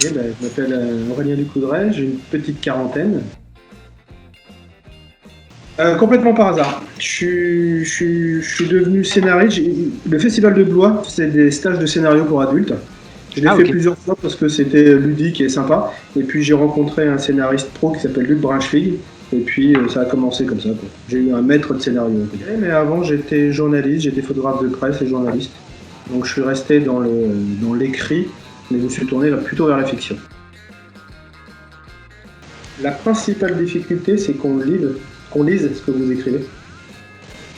Je m'appelle Aurélien Ducoudray, j'ai une petite quarantaine. Complètement par hasard. Je suis devenu scénariste. Le Festival de Blois, c'est des stages de scénario pour adultes. Je l'ai fait Ok. plusieurs fois parce que c'était ludique et sympa. Et puis j'ai rencontré un scénariste pro qui s'appelle Luc Brunschwig. Et puis ça a commencé comme ça, quoi. J'ai eu un maître de scénario, on peut dire. Mais avant, j'étais journaliste, j'étais photographe de presse et journaliste. Donc je suis resté dans l'écrit, mais je me suis tourné plutôt vers la fiction. La principale difficulté, c'est qu'on lise ce que vous écrivez.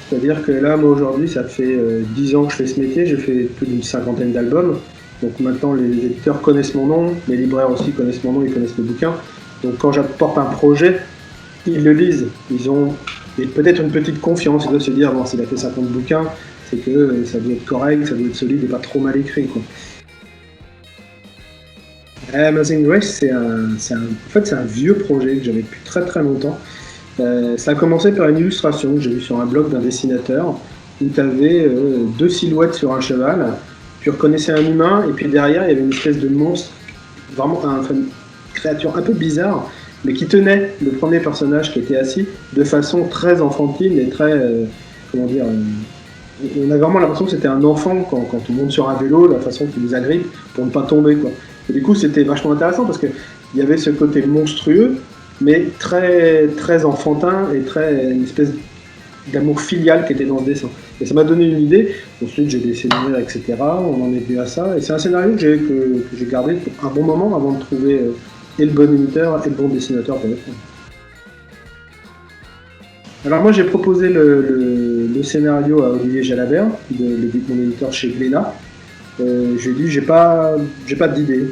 C'est-à-dire que là, moi aujourd'hui, ça fait 10 ans que je fais ce métier, j'ai fait plus d'une cinquantaine d'albums. Donc maintenant, les éditeurs connaissent mon nom, les libraires aussi connaissent mon nom, ils connaissent le bouquin. Donc quand j'apporte un projet, ils le lisent. Ils ont peut-être une petite confiance, ils doivent se dire, bon, s'il a fait 50 bouquins, c'est que ça doit être correct, ça doit être solide et pas trop mal écrit, quoi. Amazing Grace, c'est un vieux projet que j'avais depuis très très longtemps. Ça a commencé par une illustration que j'ai vue sur un blog d'un dessinateur où tu avais deux silhouettes sur un cheval. Tu reconnaissais un humain et puis derrière il y avait une espèce de monstre, vraiment une créature un peu bizarre, mais qui tenait le premier personnage qui était assis de façon très enfantine et très, comment dire, on a vraiment l'impression que c'était un enfant quand on monte sur un vélo, la façon qu'il nous agrippe pour ne pas tomber, quoi. Et du coup, c'était vachement intéressant parce qu'il y avait ce côté monstrueux, mais très, très enfantin et très une espèce d'amour filial qui était dans ce dessin. Et ça m'a donné une idée. Ensuite, j'ai dessiné, etc. On en est venu à ça. Et c'est un scénario que j'ai gardé pour un bon moment avant de trouver et le bon éditeur et le bon dessinateur pour le faire. Alors moi, j'ai proposé le scénario à Olivier Jalabert, mon éditeur chez Glénat. Je lui ai dit, j'ai pas d'idée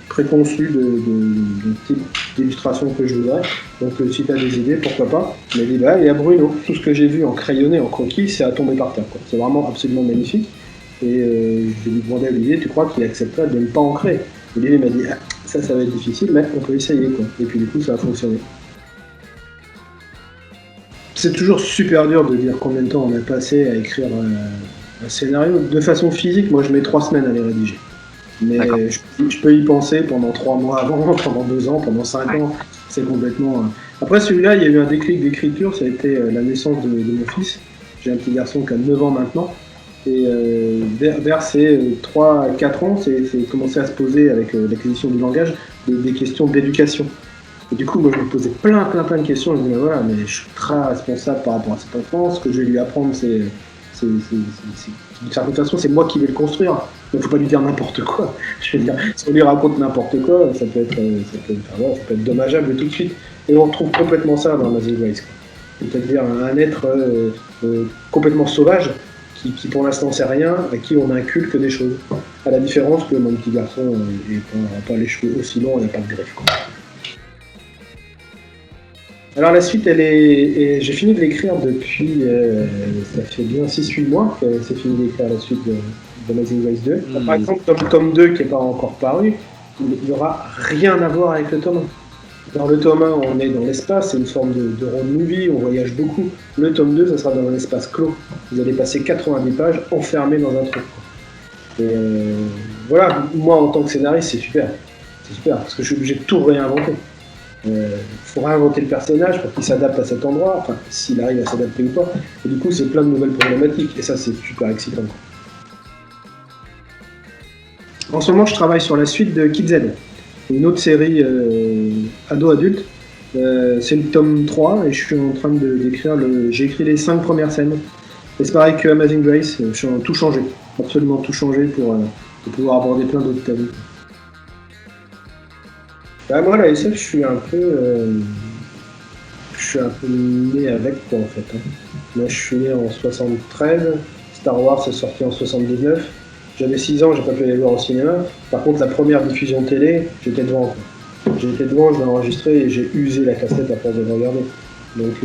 préconçue de type d'illustration que je voudrais. Donc si tu as des idées, pourquoi pas. Il m'a dit, bah, il y a Bruno. Tout ce que j'ai vu en crayonné, en croquis, c'est à tomber par terre, quoi. C'est vraiment absolument magnifique. Et je lui ai demandé à Olivier, tu crois qu'il accepterait de ne pas en créer? Olivier m'a dit, ah, ça va être difficile, mais on peut essayer, quoi. Et puis du coup, ça a fonctionné. C'est toujours super dur de dire combien de temps on a passé à écrire un scénario. De façon physique, moi je mets 3 semaines à les rédiger. Mais D'accord. je peux y penser pendant 3 mois avant, pendant 2 ans, pendant 5 Ouais. ans. C'est complètement. Après celui-là, il y a eu un déclic d'écriture, ça a été la naissance de mon fils. J'ai un petit garçon qui a 9 ans maintenant. Et vers ces 3-4 ans, c'est commencé à se poser avec l'acquisition du langage des questions d'éducation. Et du coup, moi, je me posais plein de questions. Je me disais, voilà, mais je suis très responsable par rapport à cet enfant. Ce que je vais lui apprendre, d'une certaine façon, c'est moi qui vais le construire. Donc, il ne faut pas lui dire n'importe quoi. Je veux dire, si on lui raconte n'importe quoi, ça peut être dommageable tout de suite. Et on retrouve complètement ça dans Amazing Grace, quoi. C'est-à-dire un être complètement sauvage qui pour l'instant sait rien, à qui on inculque des choses. À la différence que mon petit garçon n'a pas les cheveux aussi longs et n'a pas de greffe, quoi. Alors la suite, j'ai fini de l'écrire depuis, ça fait bien 6-8 mois que c'est fini d'écrire la suite de Amazing Grace 2. Par exemple, le tome 2 qui n'est pas encore paru, il n'aura rien à voir avec le tome 1. Dans le tome 1, on est dans l'espace, c'est une forme de road movie, on voyage beaucoup. Le tome 2, ça sera dans un espace clos. Vous allez passer 90 pages enfermés dans un truc. Et voilà, moi en tant que scénariste, c'est super. C'est super, parce que je suis obligé de tout réinventer. Faut réinventer le personnage pour qu'il s'adapte à cet endroit, enfin s'il arrive à s'adapter ou pas. Et du coup, c'est plein de nouvelles problématiques, et ça, c'est super excitant. En ce moment, je travaille sur la suite de Kid Z, une autre série ado-adulte. C'est le tome 3, et je suis en train d'écrire j'ai écrit les 5 premières scènes. Et c'est pareil que Amazing Grace, je suis tout changé, absolument tout changé pour pouvoir aborder plein d'autres thèmes. Bah, moi, la SF, je suis un peu né avec, quoi, en fait, hein. Moi, je suis né en 73, Star Wars est sorti en 79. J'avais 6 ans, j'ai pas pu aller le voir au cinéma. Par contre, la première diffusion télé, j'étais devant, quoi. J'étais devant, je l'ai enregistré et j'ai usé la cassette à force de le regarder. Donc,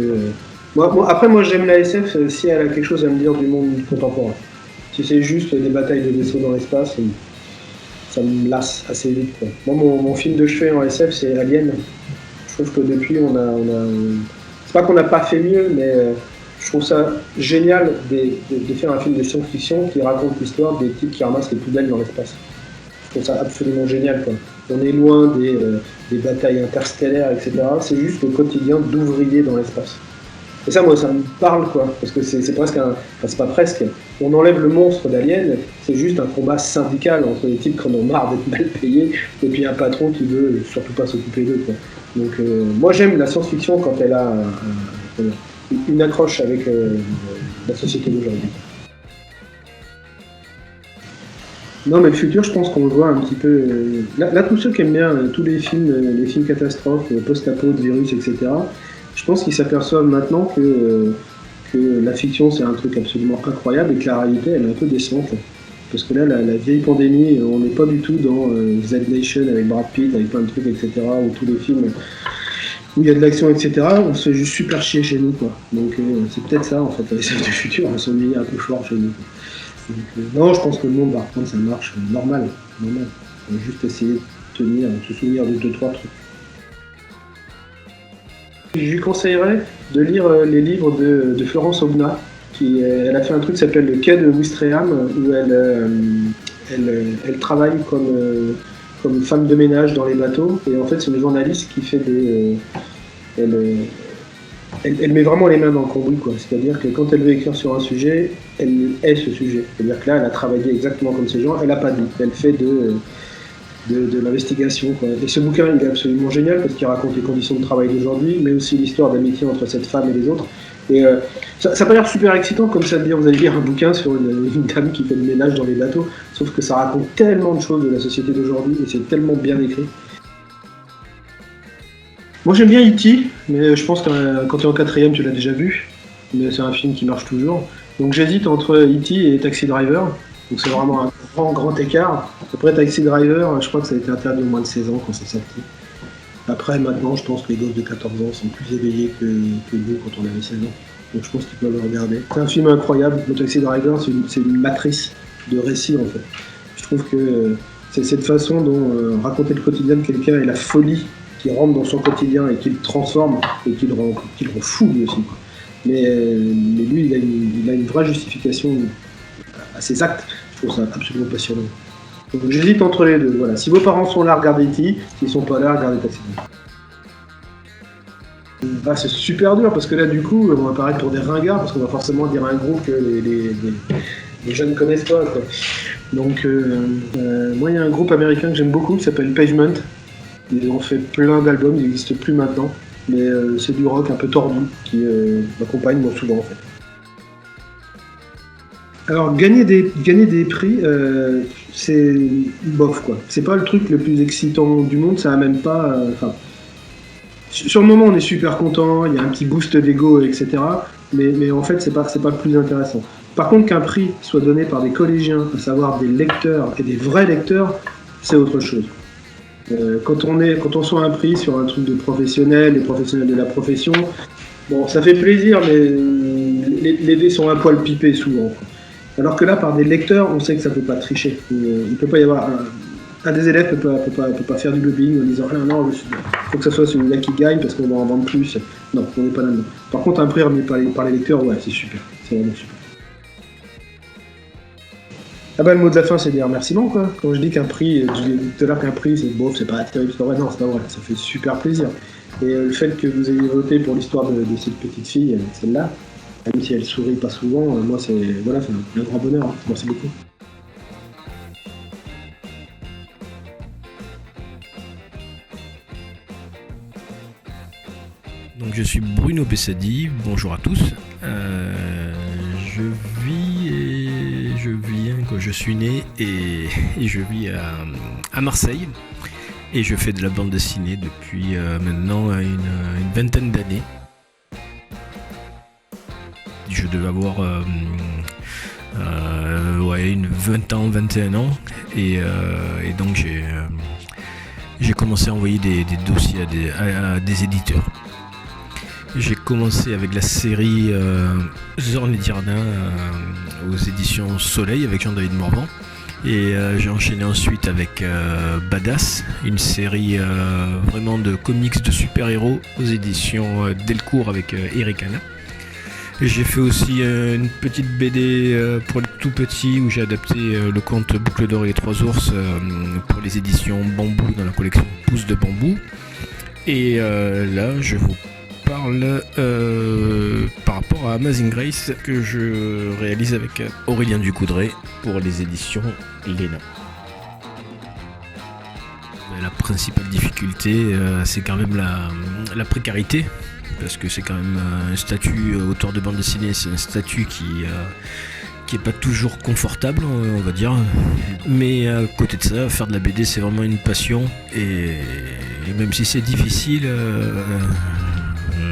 après, moi, j'aime la SF si elle a quelque chose à me dire du monde contemporain. Si c'est juste des batailles de vaisseaux dans l'espace, ça me lasse assez vite, quoi. Moi, mon film de chevet en SF, c'est Alien. Je trouve que depuis, c'est pas qu'on n'a pas fait mieux, mais je trouve ça génial de faire un film de science-fiction qui raconte l'histoire des types qui ramassent les poubelles dans l'espace. Je trouve ça absolument génial, quoi. on est loin des batailles interstellaires, etc. C'est juste le quotidien d'ouvriers dans l'espace. Et ça, moi, ça me parle, quoi, parce que c'est presque un... Enfin, c'est pas presque. On enlève le monstre d'Alien, c'est juste un combat syndical entre les types qui en ont marre d'être mal payés, et puis un patron qui veut surtout pas s'occuper d'eux, quoi. Donc, moi, j'aime la science-fiction quand elle a une accroche avec la société d'aujourd'hui. Non, mais le futur, je pense qu'on le voit un petit peu. Là, tous ceux qui aiment bien tous les films catastrophes, post-apo, de virus, etc., je pense qu'ils s'aperçoivent maintenant que la fiction, c'est un truc absolument incroyable et que la réalité, elle est un peu décevante. Parce que là, la vieille pandémie, on n'est pas du tout dans Z Nation avec Brad Pitt, avec plein de trucs, etc., ou tous les films où il y a de l'action, etc., on se fait juste super chier chez nous, quoi. Donc, c'est peut-être ça, en fait, les SF du futur, on s'ennuie un peu fort chez nous. Donc, non, je pense que le monde va reprendre sa marche normale. On va juste essayer de se souvenir de 2-3 trucs. Je lui conseillerais de lire les livres de Florence Aubenas. Elle a fait un truc qui s'appelle Le Quai de Ouistreham, où elle travaille comme femme de ménage dans les bateaux. Et en fait, c'est une journaliste qui fait elle met vraiment les mains dans le cambouis, quoi. C'est-à-dire que quand elle veut écrire sur un sujet, elle est ce sujet. C'est-à-dire que là, elle a travaillé exactement comme ces gens, elle n'a pas dit. Elle fait de l'investigation, quoi. Et ce bouquin, il est absolument génial parce qu'il raconte les conditions de travail d'aujourd'hui, mais aussi l'histoire d'amitié entre cette femme et les autres. Et ça n'a pas l'air super excitant comme ça de dire, vous allez lire un bouquin sur une dame qui fait le ménage dans les bateaux, sauf que ça raconte tellement de choses de la société d'aujourd'hui et c'est tellement bien écrit. Moi j'aime bien E.T., mais je pense que quand tu es en quatrième, tu l'as déjà vu, mais c'est un film qui marche toujours. Donc j'hésite entre E.T. et Taxi Driver. Donc c'est vraiment un grand écart. Après Taxi Driver, je crois que ça a été interdit au moins de 16 ans quand c'est sorti. Après maintenant, je pense que les gosses de 14 ans sont plus éveillés que nous quand on avait 16 ans. Donc je pense qu'ils peuvent le regarder. C'est un film incroyable. Le Taxi Driver, c'est une matrice de récit en fait. Je trouve que c'est cette façon dont raconter le quotidien de quelqu'un et la folie qui rentre dans son quotidien et qui le transforme et qui le rend fou lui aussi, quoi. Mais lui, il a une vraie justification à ses actes. Je trouve ça absolument passionnant. Donc j'hésite entre les deux. Voilà. Si vos parents sont là, regardez E.T. S'ils sont pas là, regardez Taxi Driver. Bah, c'est super dur parce que là, du coup, on va paraître pour des ringards parce qu'on va forcément dire un groupe que les jeunes ne connaissent pas, quoi. Donc, moi, il y a un groupe américain que j'aime beaucoup qui s'appelle Pavement. Ils ont fait plein d'albums, ils n'existent plus maintenant, mais c'est du rock un peu tordu qui m'accompagne moi souvent en fait. Alors gagner des prix, c'est bof quoi. C'est pas le truc le plus excitant du monde, ça a même pas. Sur le moment on est super content, il y a un petit boost d'ego, etc. Mais en fait c'est pas le plus intéressant. Par contre qu'un prix soit donné par des collégiens, à savoir des lecteurs et des vrais lecteurs, c'est autre chose. Quand on soit un prix sur un truc de professionnel, les professionnels de la profession, bon, ça fait plaisir, mais les dés sont un poil pipés souvent, quoi. Alors que là, par des lecteurs, on sait que ça peut pas tricher. Il ne peut pas y avoir un des élèves peut pas faire du lobbying en disant ah non, faut que ça soit celui-là qui gagne parce qu'on va en vendre plus. Non, on n'est pas là-dedans. Par contre, un prix remis par les lecteurs, ouais, c'est super, c'est vraiment super. Ah bah le mot de la fin c'est des remerciements quoi. Quand je dis qu'un prix, je dis tout à l'heure qu'un prix c'est bof, c'est pas terrible, c'est pas vrai, non c'est pas vrai, ça fait super plaisir. Et le fait que vous ayez voté pour l'histoire de cette petite fille, celle-là, même si elle sourit pas souvent, moi c'est un grand bonheur, hein. Merci beaucoup. Donc je suis Bruno Bessadi, bonjour à tous. Je suis né et je vis à Marseille et je fais de la bande dessinée depuis maintenant une vingtaine d'années. Je devais avoir une 20 ans, 21 ans et donc j'ai commencé à envoyer des dossiers à des éditeurs. J'ai commencé avec la série Zorn et Diardin aux éditions Soleil avec Jean-David Morvan et j'ai enchaîné ensuite avec Badass, une série vraiment de comics de super-héros aux éditions Delcourt avec Eric Hanna. J'ai fait aussi une petite BD pour les tout petits où j'ai adapté le conte Boucle d'or et les trois ours pour les éditions Bambou dans la collection Pouces de bambou. Et là, je vous parle par rapport à Amazing Grace que je réalise avec Aurélien Ducoudray pour les éditions Léna. La principale difficulté, c'est quand même la précarité, parce que c'est quand même un statut auteur de bande dessinée, c'est un statut qui est pas toujours confortable, on va dire. Mais à côté de ça, faire de la BD, c'est vraiment une passion, et même si c'est difficile,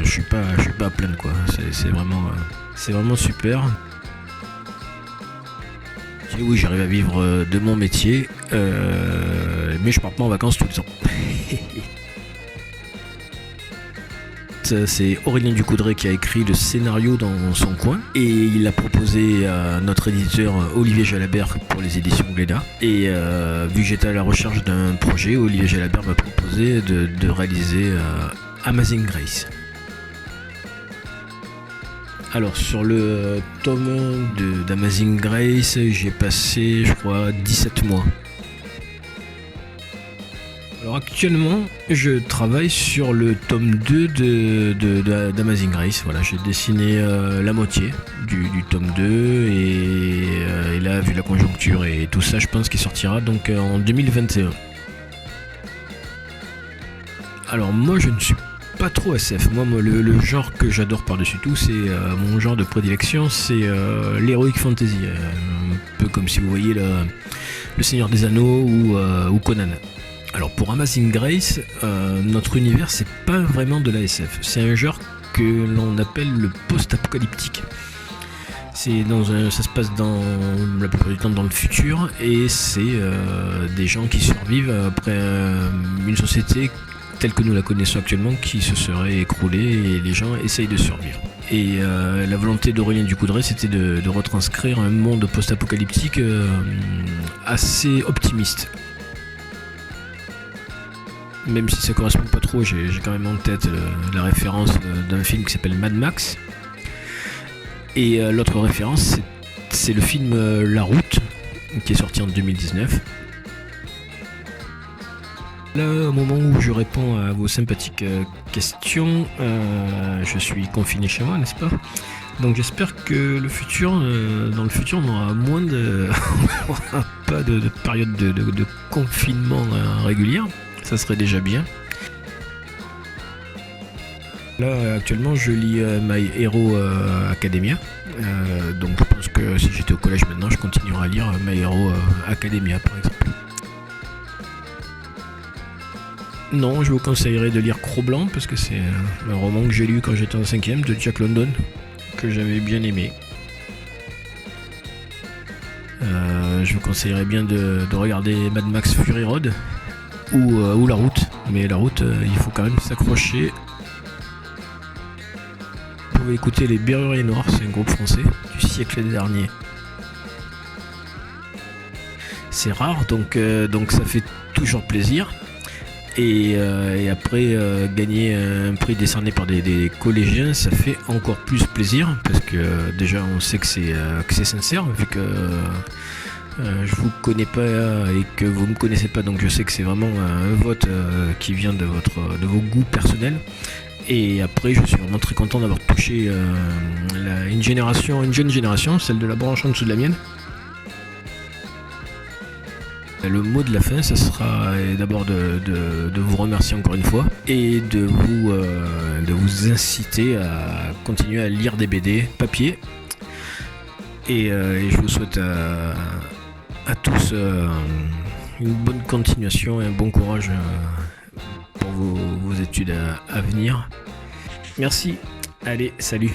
je suis pas à plaindre, quoi. C'est vraiment super. Et oui, j'arrive à vivre de mon métier, mais je pars pas en vacances tout le temps. C'est Aurélien Ducoudray qui a écrit le scénario dans son coin et il l'a proposé à notre éditeur Olivier Jalabert pour les éditions Glénat. Et vu que j'étais à la recherche d'un projet, Olivier Jalabert m'a proposé de réaliser Amazing Grace. Alors sur le tome 1 d'Amazing Grace, j'ai passé je crois 17 mois. Alors actuellement, je travaille sur le tome 2 d'Amazing Grace. Voilà, j'ai dessiné la moitié du tome 2 et là, vu la conjoncture et tout ça, je pense qu'il sortira donc en 2021. Alors moi, je ne suis pas trop SF. Moi, le genre que j'adore par-dessus tout, c'est mon genre de prédilection, c'est l'heroic fantasy. Un peu comme si vous voyez le Seigneur des Anneaux ou Conan. Alors pour Amazing Grace, notre univers c'est pas vraiment de la SF, c'est un genre que l'on appelle le post-apocalyptique. Ça se passe la plupart du temps dans le futur et c'est des gens qui survivent après une société telle que nous la connaissons actuellement qui se serait écroulée et les gens essayent de survivre. Et la volonté d'Aurélien Ducoudray c'était de retranscrire un monde post-apocalyptique assez optimiste. Même si ça correspond pas trop, j'ai quand même en tête la référence d'un film qui s'appelle Mad Max. Et l'autre référence, c'est le film La Route, qui est sorti en 2019. Là, au moment où je réponds à vos sympathiques questions, je suis confiné chez moi, n'est-ce pas ? Donc j'espère que dans le futur, on aura moins pas de période de confinement régulière. Ça serait déjà bien. Là actuellement je lis My Hero Academia. Donc je pense que si j'étais au collège maintenant je continuerai à lire My Hero Academia par exemple. Non, je vous conseillerais de lire Cro-Blanc parce que c'est un roman que j'ai lu quand j'étais en 5ème de Jack London que j'avais bien aimé. Je vous conseillerais bien de regarder Mad Max Fury Road. Ou La Route, mais La Route, il faut quand même s'accrocher. Vous pouvez écouter les Berruriers Noirs, c'est un groupe français du siècle dernier. C'est rare, donc ça fait toujours plaisir. Et après, gagner un prix décerné par des collégiens, ça fait encore plus plaisir, parce que déjà on sait que c'est sincère, vu que je vous connais pas et que vous me connaissez pas, donc je sais que c'est vraiment un vote qui vient de vos goûts personnels. Et après, je suis vraiment très content d'avoir touché une jeune génération, celle de la branche en dessous de la mienne. Le mot de la fin, ça sera d'abord de vous remercier encore une fois et de vous inciter à continuer à lire des BD papier. Et je vous souhaite à tous une bonne continuation et un bon courage pour vos études à venir. Merci, allez, salut.